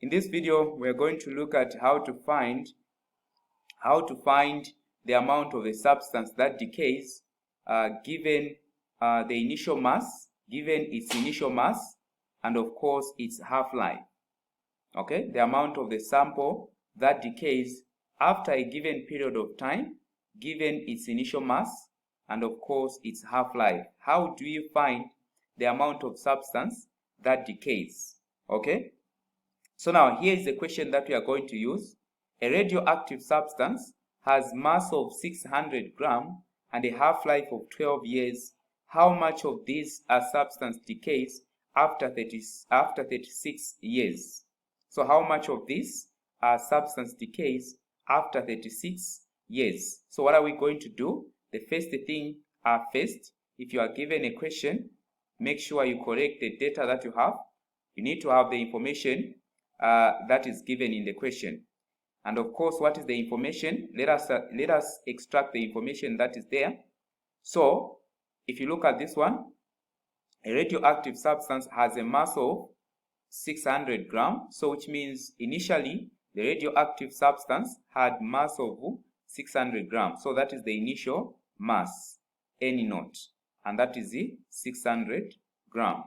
In this video, we are going to look at how to find the amount of a substance that decays given the initial mass, given its initial mass, and of course its half-life. Okay, the amount of the sample that decays after a given period of time, given its initial mass, and of course its half-life. How do you find the amount of substance that decays? Okay, so now here is the question that we are going to use. A radioactive substance has mass of 600 grams and a half-life of 12 years. How much of this substance decays after 36 years? So how much of this substance decays after 36 years? So what are we going to do? The first thing first, if you are given a question, make sure you correct the data that you have. You need to have the information that is given in the question. And of course, what is the information? Let us extract the information that is there. So if you look at this one, a radioactive substance has a mass of 600 grams. So which means initially the radioactive substance had mass of 600 grams. So that is the initial mass, N0, and that is the 600 grams.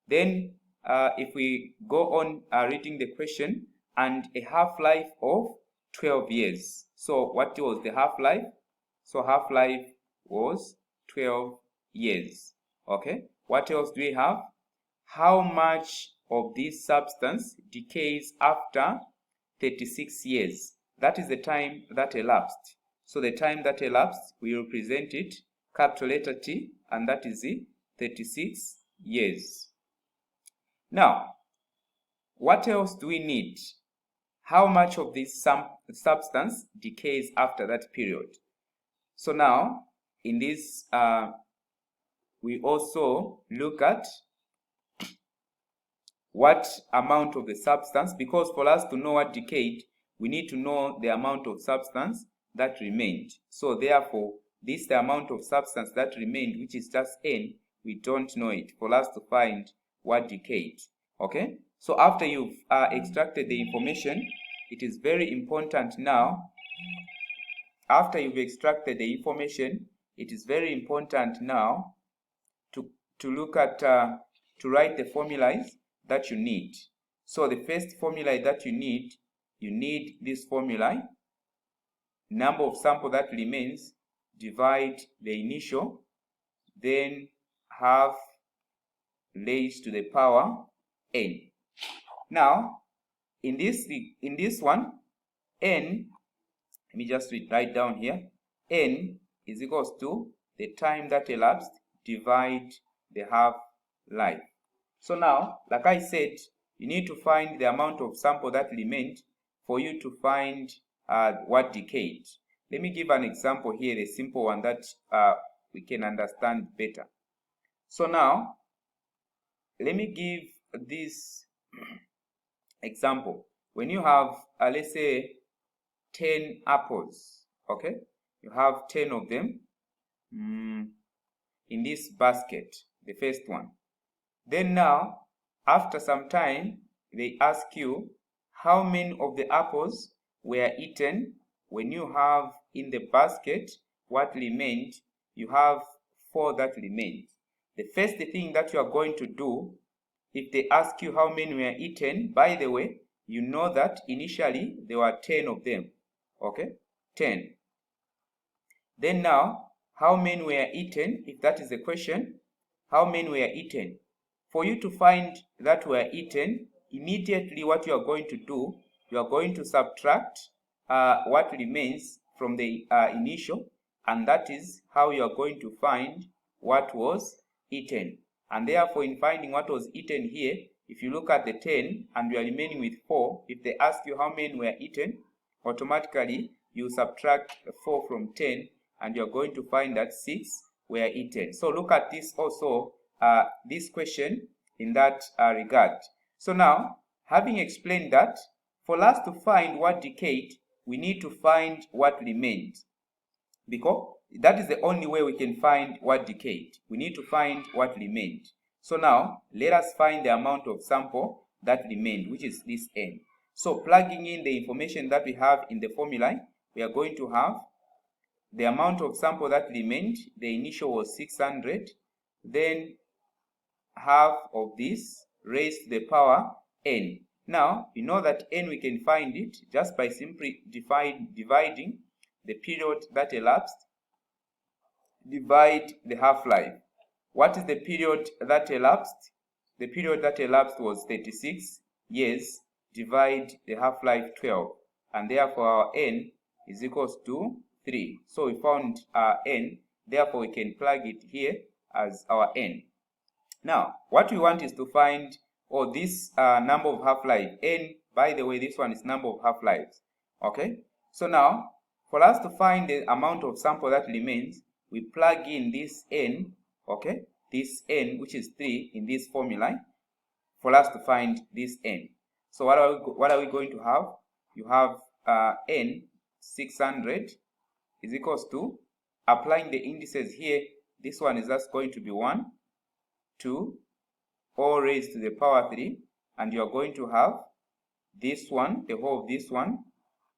Then if we go on reading the question, and a half-life of 12 years. So what was the half-life? So half-life was 12 years. Okay, what else do we have? How much of this substance decays after 36 years? That is the time that elapsed. So the time that elapsed, we represent it capital letter T, and that is the 36 years. Now, what else do we need? How much of this substance decays after that period? So now, in this, we also look at what amount of the substance, because for us to know what decayed, we need to know the amount of substance that remained. So therefore, this is the amount of substance that remained, which is just N. We don't know it for us to find what decayed. Okay, so after you've extracted the information, it is very important now. After you've extracted the information, it is very important now to look at to write the formulas that you need. So the first formula that you need this formula: number of sample that remains, divide the initial, then half raised to the power N. Now, in this one, N, let me just write down here, N is equals to the time that elapsed divide the half-life. So now, like I said, you need to find the amount of sample that remained for you to find what decayed. Let me give an example here, a simple one that we can understand better. So now, let me give this example. When you have, let's say, 10 apples, okay? You have 10 of them in this basket, the first one. Then now, after some time, they ask you how many of the apples were eaten. When you have in the basket what remained, you have 4 that remained. The first thing that you are going to do, if they ask you how many were eaten, by the way, you know that initially there were 10 of them. Okay, 10. Then now, how many were eaten? If that is the question, how many were eaten? For you to find that were eaten, immediately what you are going to do, you are going to subtract what remains from the initial, and that is how you are going to find what was eaten. And therefore, in finding what was eaten here, if you look at the 10 and you are remaining with 4, if they ask you how many were eaten, automatically you subtract 4 from 10 and you are going to find that 6 were eaten. So look at this also, this question in that regard. So now, having explained that, for us to find what decayed, we need to find what remained, because that is the only way we can find what decayed. We need to find what remained. So now, let us find the amount of sample that remained, which is this N. So plugging in the information that we have in the formula, we are going to have the amount of sample that remained. The initial was 600, then half of this raised to the power n. Now, you know that n, we can find it just by simply dividing the period that elapsed, divide the half-life. What is the period that elapsed? The period that elapsed was 36 years, divide the half-life 12, and therefore our n is equals to 3. So we found our n, therefore we can plug it here as our n. Now, what we want is to find this number of half-life. N, by the way, this one is number of half-lives. Okay? So now, for us to find the amount of sample that remains, we plug in this n, okay? This n, which is 3, in this formula, for us to find this n. So what are we going to have? You have n, 600, is equals to, applying the indices here, this one is just going to be 1, 2, all raised to the power 3, and you are going to have this one, the whole of this one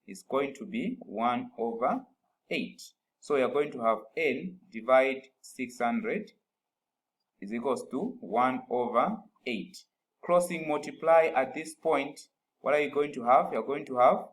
is going to be 1 over 8. So you are going to have n divide 600 is equals to 1 over 8. Crossing multiply at this point, what are you going to have? You are going to have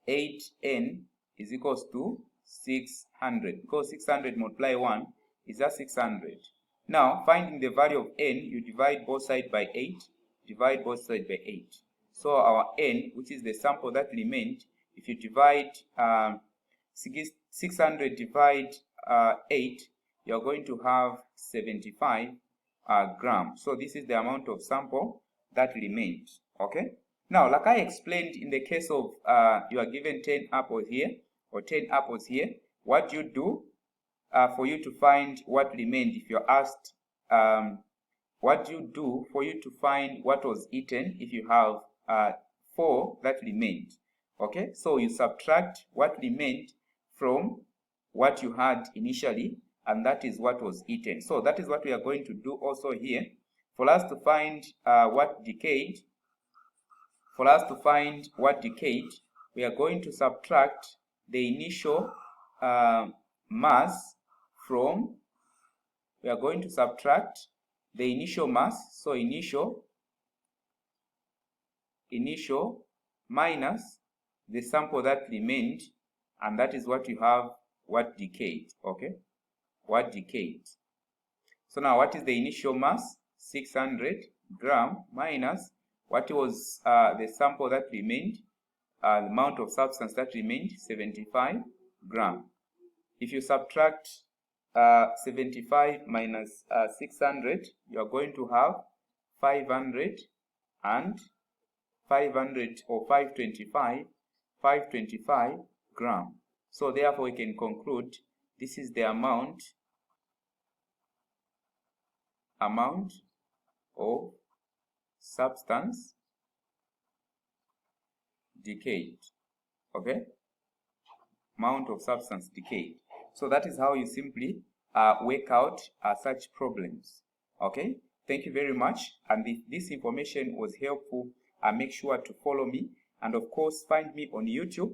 8n is equals to 600, because 600 multiply 1 is just 600. Now, finding the value of n, you divide both sides by 8, divide both sides by 8. So our n, which is the sample that remained, if you divide 600 divide 8, you are going to have 75 grams. So this is the amount of sample that remained. Okay. Now, like I explained, in the case of you are given 10 apples here or 10 apples here, what you do for you to find what remained, if you're asked what you do for you to find what was eaten, if you have 4 that remained. Okay, so you subtract what remained from what you had initially, and that is what was eaten. So that is what we are going to do also here. For us to find what decayed, we are going to subtract the initial mass from, we are going to subtract the initial mass, so initial minus the sample that remained, and that is what you have, what decayed. Okay, what decayed. So now what is the initial mass? 600 gram minus what was the sample that remained, the amount of substance that remained, 75 gram. If you subtract 75 minus 600, you are going to have 500 and 500 or 525 gram. So therefore we can conclude this is the amount of substance decayed. Okay, amount of substance decayed. So that is how you simply work out such problems. Okay, thank you very much, and if this information was helpful, make sure to follow me, and of course find me on YouTube